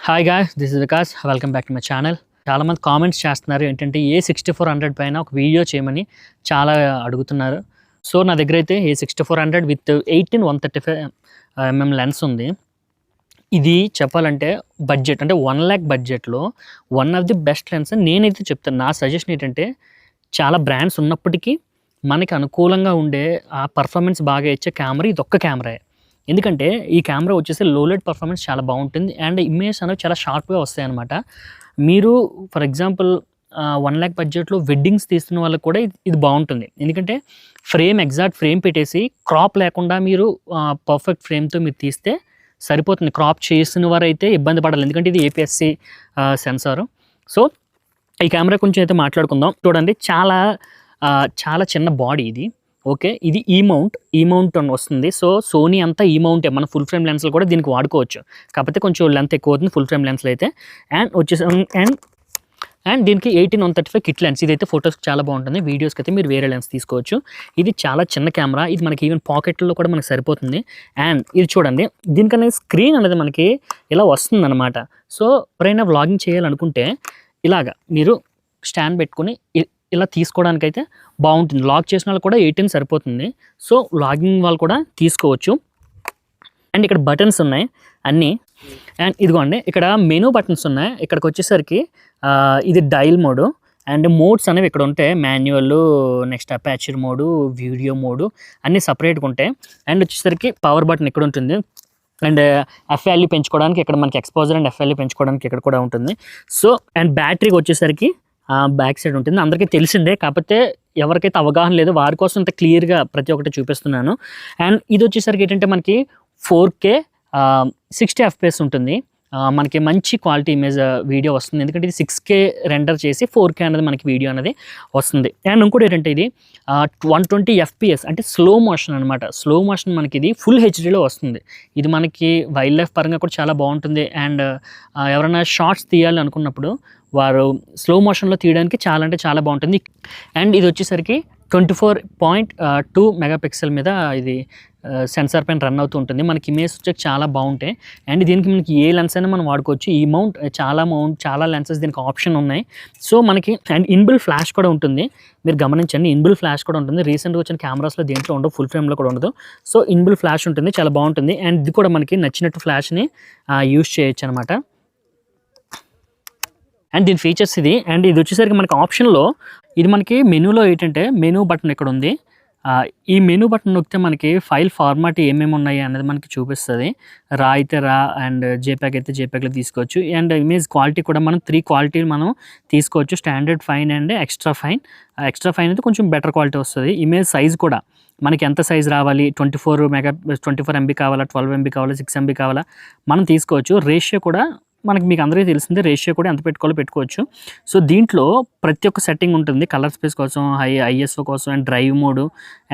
Hi guys, this is Vikas. Welcome back to my channel. చాలామంది comments చేస్తున్నారు ఏంటంటే A6400 పైన ఒక వీడియో చేయమని చాలా అడుగుతున్నారు. సో నా దగ్గర అయితే A6400 విత్ 18-135mm లెన్స్ ఉంది. ఇది చెప్పాలంటే బడ్జెట్ అంటే 1 lakh బడ్జెట్లో one of the best lens నేనైతే చెప్తాను. నా సజెషన్ ఏంటంటే చాలా బ్రాండ్స్ ఉన్నప్పటికీ మనకి అనుకూలంగా ఉండే ఆ పర్ఫార్మెన్స్ బాగా ఇచ్చే కెమెరా ఇదొక్క కెమెరా. ఎందుకంటే ఈ కెమెరా వచ్చేసి లో లైట్ పర్ఫార్మెన్స్ చాలా బాగుంటుంది అండ్ ఇమేజ్ అనేవి చాలా షార్ప్గా వస్తాయి అనమాట. మీరు ఫర్ ఎగ్జాంపుల్ 1 lakh బడ్జెట్లో వెడ్డింగ్స్ తీస్తున్న వాళ్ళకి కూడా ఇది బాగుంటుంది. ఎందుకంటే ఎగ్జాక్ట్ ఫ్రేమ్ పెట్టేసి క్రాప్ లేకుండా మీరు పర్ఫెక్ట్ ఫ్రేమ్తో మీరు తీస్తే సరిపోతుంది. క్రాప్ చేసిన వారు అయితే ఇబ్బంది పడాలి, ఎందుకంటే ఇది APS-C సెన్సారు. సో ఈ కెమెరా కొంచెం అయితే మాట్లాడుకుందాం. చూడండి, చాలా చాలా చిన్న బాడీ ఇది. ఓకే, ఇది ఈ మౌంట్ అని వస్తుంది. సో సోనీ అంతా ఈ మౌంటే. మన ఫుల్ ఫ్రేమ్ లెన్స్లు కూడా దీనికి వాడుకోవచ్చు, కాకపోతే కొంచెం లెంత్ ఎక్కువ అవుతుంది ఫుల్ ఫ్రేమ్ లెన్స్లో అయితే. అండ్ వచ్చేసి అండ్ దీనికి 18-135 కిట్ లెన్స్. ఇదైతే ఫొటోస్కి చాలా బాగుంటుంది, వీడియోస్కి అయితే మీరు వేరే లెన్స్ తీసుకోవచ్చు. ఇది చాలా చిన్న కెమెరా, ఇది మనకి ఈవెన్ పాకెట్లో కూడా మనకి సరిపోతుంది. అండ్ ఇది చూడండి, దీనికనే స్క్రీన్ అనేది మనకి ఇలా వస్తుంది అనమాట. సో ఎవరైనా వ్లాగింగ్ చేయాలనుకుంటే ఇలాగా మీరు స్టాండ్ పెట్టుకుని ఇలా తీసుకోవడానికైతే బాగుంటుంది. లాక్ చేసిన వాళ్ళు కూడా 18 సరిపోతుంది. సో లాగింగ్ వాళ్ళు కూడా తీసుకోవచ్చు. అండ్ ఇక్కడ బటన్స్ ఉన్నాయి అన్నీ. అండ్ ఇదిగోండి, ఇక్కడ మెనూ బటన్స్ ఉన్నాయి. ఇక్కడికి వచ్చేసరికి ఇది డైల్ మోడు అండ్ మోడ్స్ అనేవి ఇక్కడ ఉంటాయి. Manual, next aperture mode, video mode అన్నీ సపరేట్గా ఉంటాయి. అండ్ వచ్చేసరికి పవర్ బటన్ ఇక్కడ ఉంటుంది. అండ్ ఎఫ్ వాల్యూ పెంచుకోవడానికి ఇక్కడ మనకి ఎక్స్పోజర్ అండ్ ఎఫ్ వాల్యూ పెంచుకోవడానికి ఇక్కడ కూడా ఉంటుంది. సో అండ్ బ్యాటరీకి వచ్చేసరికి బ్యాక్ సైడ్ ఉంటుంది. అందరికీ తెలిసిందే, కాకపోతే ఎవరికైతే అవగాహన లేదో వారి కోసం ఇంత క్లియర్గా ప్రతి ఒక్కటి చూపిస్తున్నాను. అండ్ ఇది వచ్చేసరికి ఏంటంటే మనకి 4K 60 FPS ఉంటుంది. మనకి మంచి క్వాలిటీ ఇమేజ్ వీడియో వస్తుంది, ఎందుకంటే ఇది 6K రెండర్ చేసి 4K అనేది మనకి వీడియో అనేది వస్తుంది. అండ్ ఇంకోటి ఏంటంటే ఇది 120 FPS అంటే స్లో మోషన్ అనమాట. స్లో మోషన్ మనకి ఇది ఫుల్ హెచ్డీలో వస్తుంది. ఇది మనకి వైల్డ్ లైఫ్ పరంగా కూడా చాలా బాగుంటుంది. అండ్ ఎవరైనా షార్ట్స్ తీయాలి అనుకున్నప్పుడు వారు స్లో మోషన్లో తీయడానికి చాలా అంటే చాలా బాగుంటుంది. అండ్ ఇది వచ్చేసరికి 24.2 మెగాపిక్సెల్ మీద ఇది సెన్సార్ పైన రన్ అవుతూ ఉంటుంది. మనకి ఇమేజ్ వచ్చే చాలా బాగుంటాయి. అండ్ దీనికి మనకి ఏ లెన్స్ అయినా మనం వాడుకోవచ్చు. ఈ చాలా లెన్సెస్ దీనికి ఆప్షన్ ఉన్నాయి. సో మనకి అండ్ ఇన్బిల్ ఫ్లాష్ కూడా ఉంటుంది. మీరు గమనించండి, ఇన్బిల్ ఫ్లాష్ కూడా ఉంటుంది. రీసెంట్గా వచ్చిన కెమెరాస్లో దేంట్లో ఉండవు, ఫుల్ ఫ్రేమ్లో కూడా ఉండదు. సో ఇన్బిల్ ఫ్లాష్ ఉంటుంది, చాలా బాగుంటుంది. అండ్ ఇది కూడా మనకి నచ్చినట్టు ఫ్లాష్ని యూజ్ చేయొచ్చు అనమాట. అండ్ దీని ఫీచర్స్ ఇది. అండ్ ఇది వచ్చేసరికి మనకి ఆప్షన్లో ఇది మనకి మెనూలో ఏంటంటే మెనూ బటన్ ఇక్కడ ఉంది. ఈ మెనూ బటన్ నొక్కితే మనకి ఫైల్ ఫార్మాట్ ఏమేమి ఉన్నాయి అనేది మనకి చూపిస్తుంది. రా అయితే రా అండ్ జేప్యాగ్ అయితే జేప్యాగ్లో తీసుకోవచ్చు. అండ్ ఇమేజ్ క్వాలిటీ కూడా మనం 3 క్వాలిటీలు మనం తీసుకోవచ్చు, standard, fine and extra fine. Extra fine అయితే కొంచెం బెటర్ క్వాలిటీ వస్తుంది. ఇమేజ్ సైజ్ కూడా మనకి ఎంత సైజ్ రావాలి, 24 MB కావాలా, 12 MB కావాలా, 6 MB కావాలా మనం తీసుకోవచ్చు. రేషియో కూడా మీకు అందరికీ తెలిసిందే, రేషియో కూడా ఎంత పెట్టుకోవాలో పెట్టుకోవచ్చు. సో దీంట్లో ప్రతి ఒక్క సెట్టింగ్ ఉంటుంది, కలర్ స్పేస్ కోసం, ISO కోసం అండ్ డ్రైవ్ మోడ్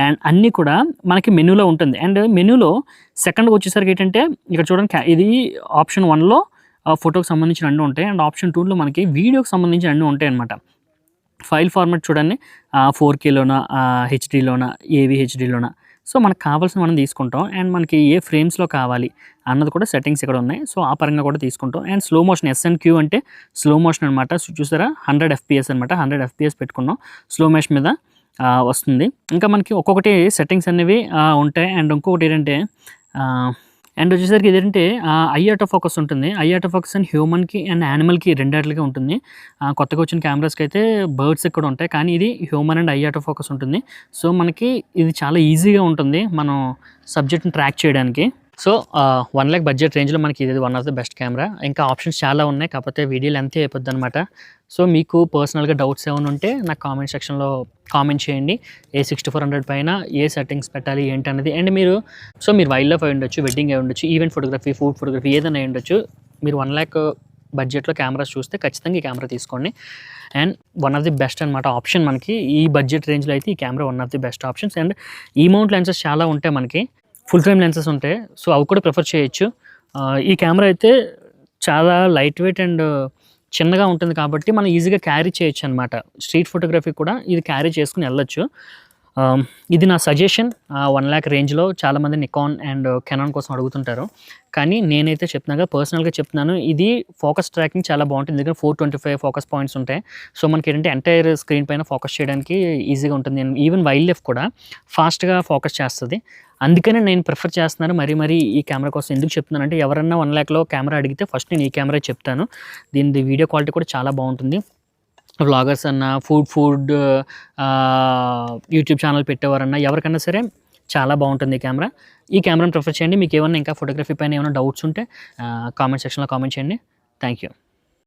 అండ్ అన్నీ కూడా మనకి మెనూలో ఉంటుంది. అండ్ మెనూలో సెకండ్కి వచ్చేసరికి ఏంటంటే ఇక్కడ చూడండి, ఇది ఆప్షన్ 1లో ఫోటోకి సంబంధించిన అన్నీ ఉంటాయి. అండ్ ఆప్షన్ 2లో మనకి వీడియోకి సంబంధించిన అన్నీ ఉంటాయి అనమాట. ఫైల్ ఫార్మాట్ చూడండి, 4Kలోనా, హెచ్డీలోనా, AVHDలోనా. సో మనకు కావాల్సిన మనం తీసుకుంటాం. అండ్ మనకి ఏ ఫ్రేమ్స్లో కావాలి అన్నది కూడా సెట్టింగ్స్ ఇక్కడ ఉన్నాయి. సో ఆ పరంగా కూడా తీసుకుంటాం. అండ్ స్లో మోషన్ SNQ అంటే స్లో మోషన్ అనమాట. చూసారా, 100 FPS అనమాట. 100 FPS పెట్టుకున్నాం, స్లో మోషన్ మీద వస్తుంది. ఇంకా మనకి ఒక్కొక్కటి సెట్టింగ్స్ అనేవి ఉంటాయి. అండ్ ఇంకొకటి ఏంటంటే అండ్ వచ్చేసరికి ఏంటంటే ఐ ఆటోఫోకస్ ఉంటుంది. ఐ ఆటోఫోకస్ అండ్ హ్యూమన్కి అండ్ యానిమల్కి రెండాట్లుగా ఉంటుంది. కొత్తగా వచ్చిన కెమెరాస్కి అయితే బర్డ్స్కి కూడా ఉంటాయి, కానీ ఇది హ్యూమన్ అండ్ ఐ ఆటోఫోకస్ ఉంటుంది. సో మనకి ఇది చాలా ఈజీగా ఉంటుంది మనం సబ్జెక్ట్ని ట్రాక్ చేయడానికి. సో 1 lakh బడ్జెట్ రేంజ్లో మనకి ఇది one of the best camera. ఇంకా ఆప్షన్స్ చాలా ఉన్నాయి, కాకపోతే వీడియోలు అంతే అయిపోద్ది అనమాట. సో మీకు పర్సనల్గా డౌట్స్ ఏమైనా ఉంటే నాకు కామెంట్ సెక్షన్లో కామెంట్ చేయండి. A6400 పైన ఏ సెట్టింగ్స్ పెట్టాలి ఏంటి అనేది. అండ్ మీరు వైల్డ్ లైఫ్ అయి ఉండొచ్చు, వెడ్డింగ్ అయి ఉండొచ్చు, ఈవెంట్ ఫోటోగ్రఫీ, ఫుడ్ ఫోటోగ్రఫీ ఏదైనా అయి ఉండొచ్చు. మీరు 1 lakh బడ్జెట్లో కెమెరాస్ చూస్తే ఖచ్చితంగా ఈ కెమెరా తీసుకోండి. And one of the best అనమాట ఆప్షన్ మనకి ఈ బడ్జెట్ రేంజ్లో అయితే ఈ camera one of the best options. And ఈ మౌంట్ లెన్సెస్ చాలా ఉంటాయి, మనకి ఫుల్ ఫ్రేమ్ లెన్సెస్ ఉంటాయి. సో అవి కూడా ప్రిఫర్ చేయొచ్చు. ఈ కెమెరా అయితే చాలా లైట్ వెయిట్ అండ్ చిన్నగా ఉంటుంది కాబట్టి మనం ఈజీగా క్యారీ చేయొచ్చు అనమాట. స్ట్రీట్ ఫోటోగ్రఫీ కూడా ఇది క్యారీ చేసుకుని వెళ్ళొచ్చు. ఇది నా సజెషన్. 1,00,000 రేంజ్‌లో చాలామంది నికాన్ అండ్ కెనాన్ కోసం అడుగుతుంటారు. కానీ నేనైతే చెప్తున్నాగా పర్సనల్‌గా చెప్తున్నాను. ఇది ఫోకస్ ట్రాకింగ్ చాలా బాగుంటుంది. ఎందుకంటే 425 ఫోకస్ పాయింట్స్ ఉంటాయి. సో మనకేంటంటే ఎంటైర్ స్క్రీన్ పైన ఫోకస్ చేయడానికి ఈజీగా ఉంటుంది. ఈవెన్ వైల్డ్ లైఫ్ కూడా ఫాస్ట్‌గా ఫోకస్ చేస్తది. అందుకనే నేను ప్రిఫర్ చేస్తున్నాను. మరీ ఈ కెమెరా కోసం ఎందుకు చెప్తున్నానంటే ఎవరన్నా 1,00,000లో కెమెరా అడిగితే ఫస్ట్ నేను ఈ కెమెరా చెప్తాను. దీనిది వీడియో క్వాలిటీ కూడా చాలా బాగుంటుంది. వ్లాగర్స్ అన్నా, ఫుడ్ యూట్యూబ్ ఛానల్ పెట్టేవారన్నా ఎవరికన్నా సరే చాలా బాగుంటుంది ఈ కెమెరా. ఈ కెమెరాని ప్రిఫర్ చేయండి. మీకు ఏమన్నా ఇంకా ఫోటోగ్రఫీ పైన ఏమైనా డౌట్స్ ఉంటే కామెంట్ సెక్షన్‌లో కామెంట్ చేయండి. Thank you.